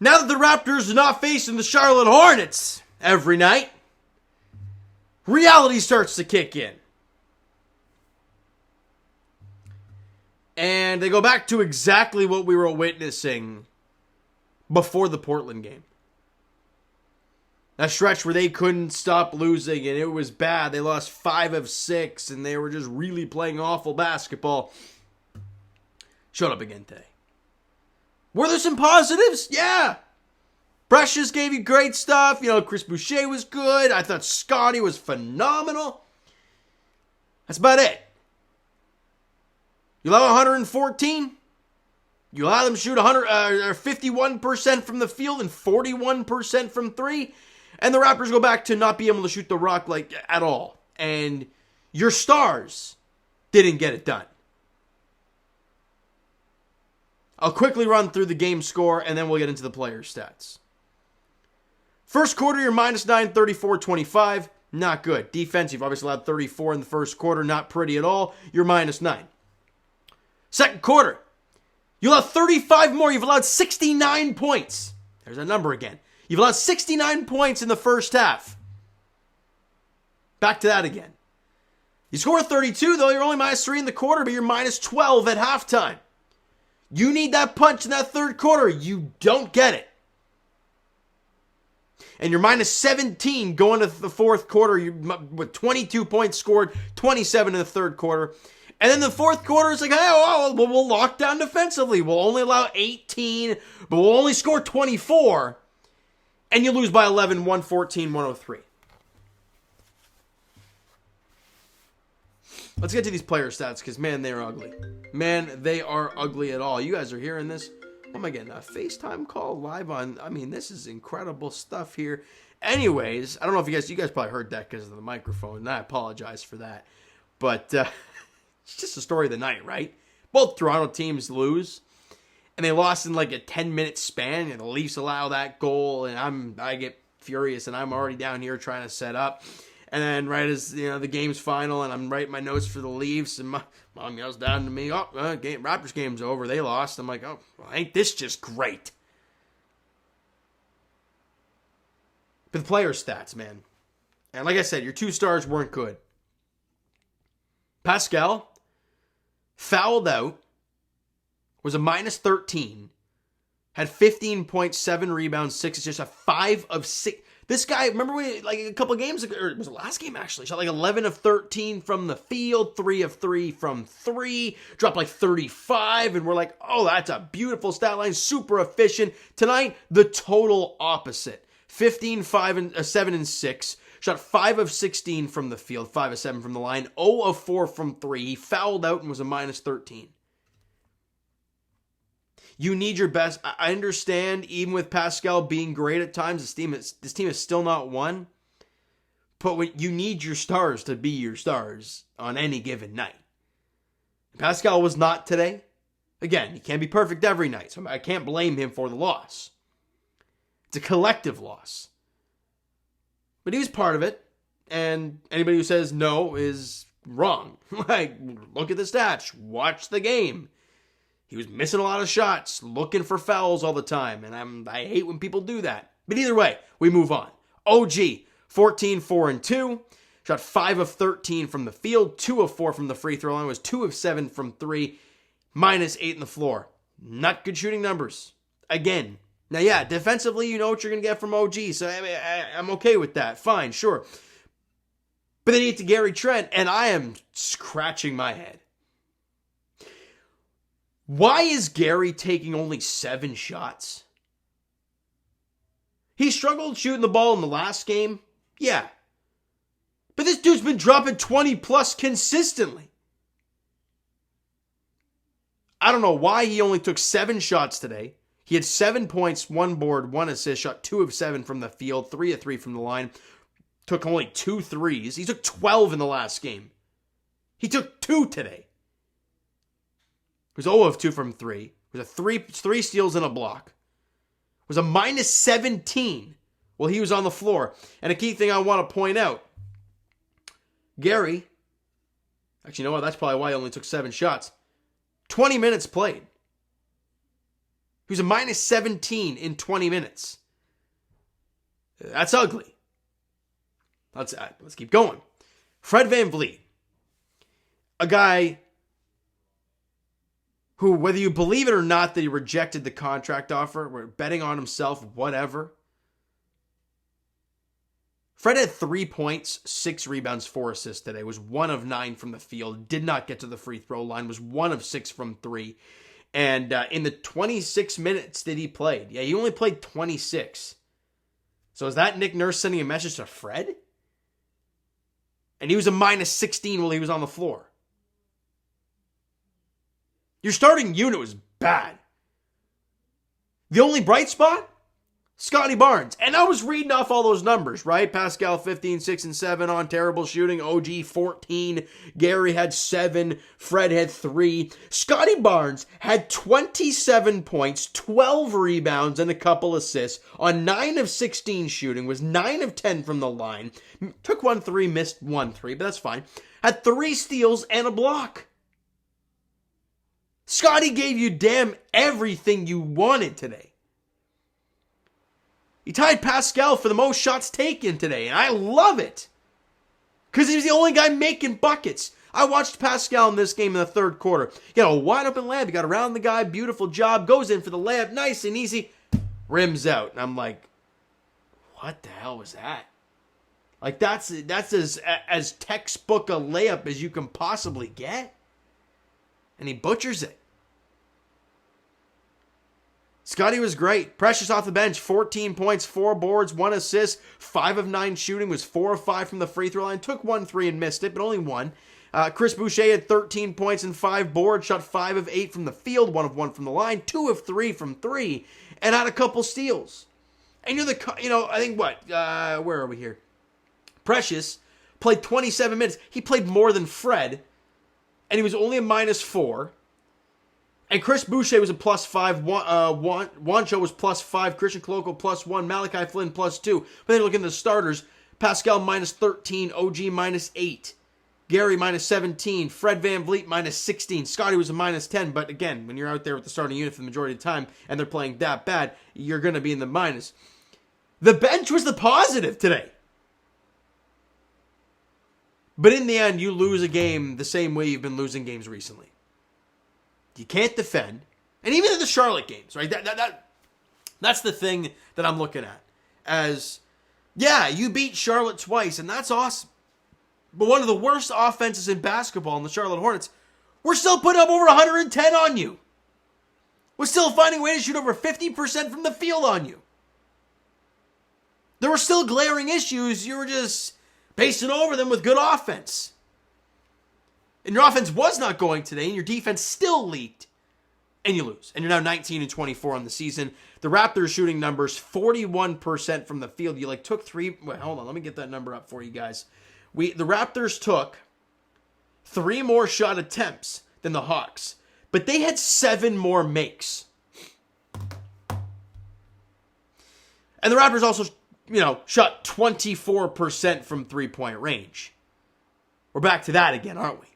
Now that the Raptors are not facing the Charlotte Hornets every night, reality starts to kick in. And they go back to exactly what we were witnessing before the Portland game. That stretch where they couldn't stop losing and it was bad. They lost 5 of 6 and they were just really playing awful basketball. Showed up again today. Were there some positives? Yeah. Precious gave you great stuff. Chris Boucher was good. I thought Scotty was phenomenal. That's about it. You allow 114. You allow them to shoot 51% from the field and 41% from 3. And the Raptors go back to not being able to shoot the rock at all. And your stars didn't get it done. I'll quickly run through the game score and then we'll get into the player stats. First quarter, you're -9, 34-25. Not good. Defense, you've obviously allowed 34 in the first quarter. Not pretty at all. You're -9. Second quarter, you allowed 35 more. You've allowed 69 points. There's that number again. You've allowed 69 points in the first half. Back to that again. You score 32, though. You're only -3 in the quarter, but you're -12 at halftime. You need that punch in that third quarter. You don't get it. And you're -17 going to the fourth quarter with 22 points scored, 27 in the third quarter. And then the fourth quarter is we'll lock down defensively. We'll only allow 18, but we'll only score 24. And you lose by 11, 114, 103. Let's get to these player stats because, man, they're ugly. Man, they are ugly at all. You guys are hearing this? What am I getting? A FaceTime call live on? This is incredible stuff here. Anyways, I don't know if you guys probably heard that because of the microphone, and I apologize for that. But it's just the story of the night, right? Both Toronto teams lose, and they lost in a 10-minute span, and the Leafs allow that goal, and I get furious, and I'm already down here trying to set up. And then right as the game's final, and I'm writing my notes for the Leafs, and my mom yells down to me, Raptors game's over, they lost. I'm like, well, ain't this just great? But the player stats, man. And like I said, your 2 stars weren't good. Pascal fouled out, was a -13, had 15.7 rebounds, 6 assists, a 5 of 6. This guy, remember when, a couple of games ago, or it was the last game actually, shot 11 of 13 from the field, 3 of 3 from 3, dropped 35, and we're like, oh, that's a beautiful stat line, super efficient. Tonight, the total opposite. 15, 7, and 6, shot 5 of 16 from the field, 5 of 7 from the line, 0 of 4 from 3, he fouled out and was a -13. You need your best. I understand, even with Pascal being great at times, this team is still not won. But you need your stars to be your stars on any given night. Pascal was not today. Again, he can't be perfect every night, so I can't blame him for the loss. It's a collective loss. But he was part of it, and anybody who says no is wrong. Look at the stats. Watch the game. He was missing a lot of shots, looking for fouls all the time, and I hate when people do that. But either way, we move on. OG, 14, 4, and 2. Shot 5 of 13 from the field, 2 of 4 from the free throw line, was 2 of 7 from 3, -8 in the floor. Not good shooting numbers. Again. Now, yeah, defensively, you know what you're going to get from OG, so I'm okay with that. Fine, sure. But then you get to Gary Trent, and I am scratching my head. Why is Gary taking only 7 shots? He struggled shooting the ball in the last game. Yeah. But this dude's been dropping 20 plus consistently. I don't know why he only took 7 shots today. He had 7 points, 1 board, 1 assist, shot 2 of 7 from the field, 3 of 3 from the line. Took only 2 threes. He took 12 in the last game. He took 2 today. It was 0 of 2 from 3. It was a 3 steals and a block. It was a -17 while he was on the floor. And a key thing I want to point out, Gary, actually, you know what? That's probably why he only took 7 shots. 20 minutes played. He was a minus 17 in 20 minutes. That's ugly. Let's keep going. Fred VanVleet, a guy who, whether you believe it or not that he rejected the contract offer, we're betting on himself, whatever. Fred had 3 points, 6 rebounds, 4 assists today. Was 1 of 9 from the field. Did not get to the free throw line. Was 1 of 6 from 3. And in the 26 minutes that he played, he only played 26. So is that Nick Nurse sending a message to Fred? And he was a minus 16 while he was on the floor. Your starting unit was bad. The only bright spot? Scotty Barnes. And I was reading off all those numbers, right? Pascal 15, 6, and 7 on terrible shooting. OG 14. Gary had 7. Fred had 3. Scotty Barnes had 27 points, 12 rebounds, and a couple assists on 9 of 16 shooting. Was 9 of 10 from the line. Took 1 3, missed 1 3, but that's fine. Had 3 steals and a block. Scotty gave you damn everything you wanted today. He tied Pascal for the most shots taken today, and I love it. Because he was the only guy making buckets. I watched Pascal in this game in the third quarter. He got a wide open layup. He got around the guy. Beautiful job. Goes in for the layup. Nice and easy. Rims out. And I'm like, what the hell was that? Like, that's as textbook a layup as you can possibly get. And he butchers it. Scotty was great. Precious off the bench, 14 points, 4 boards, 1 assist, 5 of 9 shooting, was 4 of 5 from the free throw line. Took 1 3 and missed it, but only 1. Chris Boucher had 13 points and 5 boards, shot 5 of 8 from the field, 1 of 1 from the line, 2 of 3 from 3, and had a couple steals. And I think where are we here? Precious played 27 minutes. He played more than Fred, and he was only a minus 4. And Chris Boucher was a plus 5. Juancho was plus 5. Christian Koloko plus 1. Malachi Flynn plus 2. But then looking at the starters, Pascal minus 13. OG minus 8. Gary minus 17. Fred VanVleet minus 16. Scotty was a minus 10. But again, when you're out there with the starting unit for the majority of the time and they're playing that bad, you're going to be in the minus. The bench was the positive today. But in the end, you lose a game the same way you've been losing games recently. You can't defend. And even in the Charlotte games, right? That's the thing that I'm looking at. As, yeah, you beat Charlotte twice, and that's awesome. But one of the worst offenses in basketball in the Charlotte Hornets, we're still putting up over 110 on you. We're still finding a way to shoot over 50% from the field on you. There were still glaring issues. You were just pasting over them with good offense. And your offense was not going today, and your defense still leaked. And you lose. And you're now 19 and 24 on the season. The Raptors shooting numbers, 41% from the field. You took 3. Wait, hold on. Let me get that number up for you guys. The Raptors took 3 more shot attempts than the Hawks. But they had 7 more makes. And the Raptors also, shot 24% from 3-point range. We're back to that again, aren't we?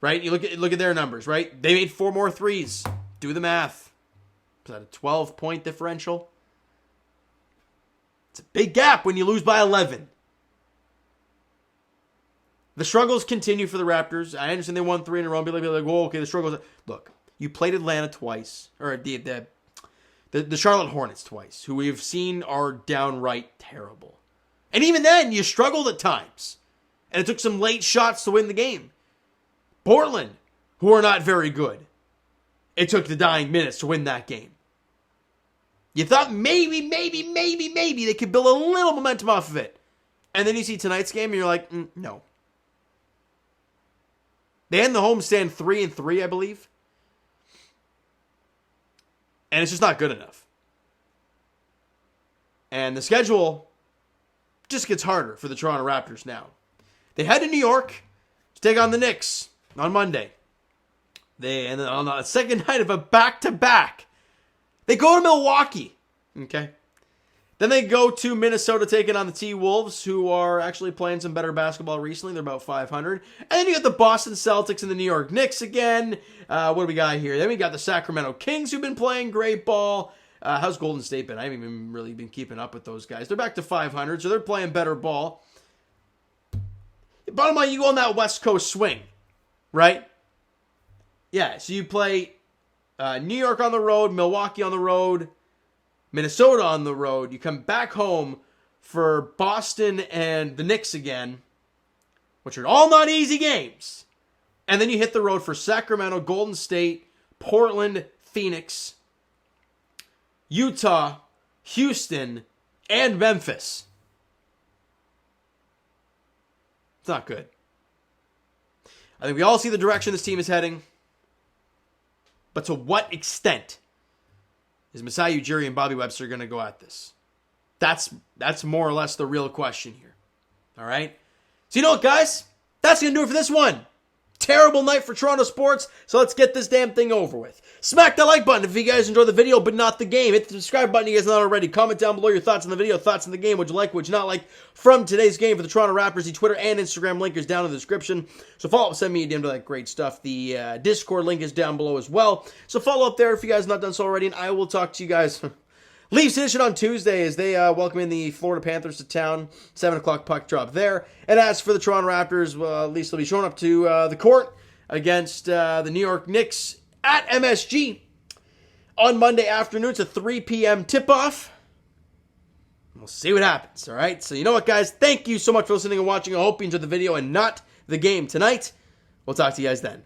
Right? You look at their numbers, right? They made 4 more threes. Do the math. Is that a 12-point differential? It's a big gap when you lose by 11. The struggles continue for the Raptors. I understand they won 3 in a row. Be like, whoa, okay, the struggles. Look, you played Atlanta twice, or the Charlotte Hornets twice, who we've seen are downright terrible. And even then, you struggled at times. And it took some late shots to win the game. Portland, who are not very good. It took the dying minutes to win that game. You thought maybe they could build a little momentum off of it. And then you see tonight's game and you're like, no. They end the homestand 3-3, I believe. And it's just not good enough. And the schedule just gets harder for the Toronto Raptors now. They head to New York to take on the Knicks on Monday. And then on the second night of a back-to-back, they go to Milwaukee. Okay? Then they go to Minnesota taking on the T-Wolves, who are actually playing some better basketball recently. They're about 500. And then you got the Boston Celtics and the New York Knicks again. What do we got here? Then we got the Sacramento Kings, who've been playing great ball. How's Golden State been? I haven't even really been keeping up with those guys. They're back to 500, so they're playing better ball. Bottom line, you go on that West Coast swing, right? Yeah, so you play New York on the road, Milwaukee on the road, Minnesota on the road. You come back home for Boston and the Knicks again, which are all not easy games. And then you hit the road for Sacramento, Golden State, Portland, Phoenix, Utah, Houston, and Memphis. It's not good. I think we all see the direction this team is heading. But to what extent is Masai Ujiri and Bobby Webster going to go at this? That's more or less the real question here. All right? So you know what, guys? That's going to do it for this one. Terrible night for Toronto sports, so let's get this damn thing over with. Smack that like button if you guys enjoyed the video, but not the game. Hit the subscribe button if you guys are not already. Comment down below your thoughts on the video, thoughts on the game, what you like, what you not like from today's game for the Toronto Raptors. The Twitter and Instagram link is down in the description. So follow up, send me a DM to that great stuff. The Discord link is down below as well. So follow up there if you guys have not done so already, and I will talk to you guys Leafs edition on Tuesday as they welcome in the Florida Panthers to town. 7 o'clock puck drop there. And as for the Toronto Raptors, well, at least they'll be showing up to the court against the New York Knicks at MSG on Monday afternoon. It's a 3 p.m. tip-off. We'll see what happens, all right? So you know what, guys? Thank you so much for listening and watching. I hope you enjoyed the video and not the game tonight. We'll talk to you guys then.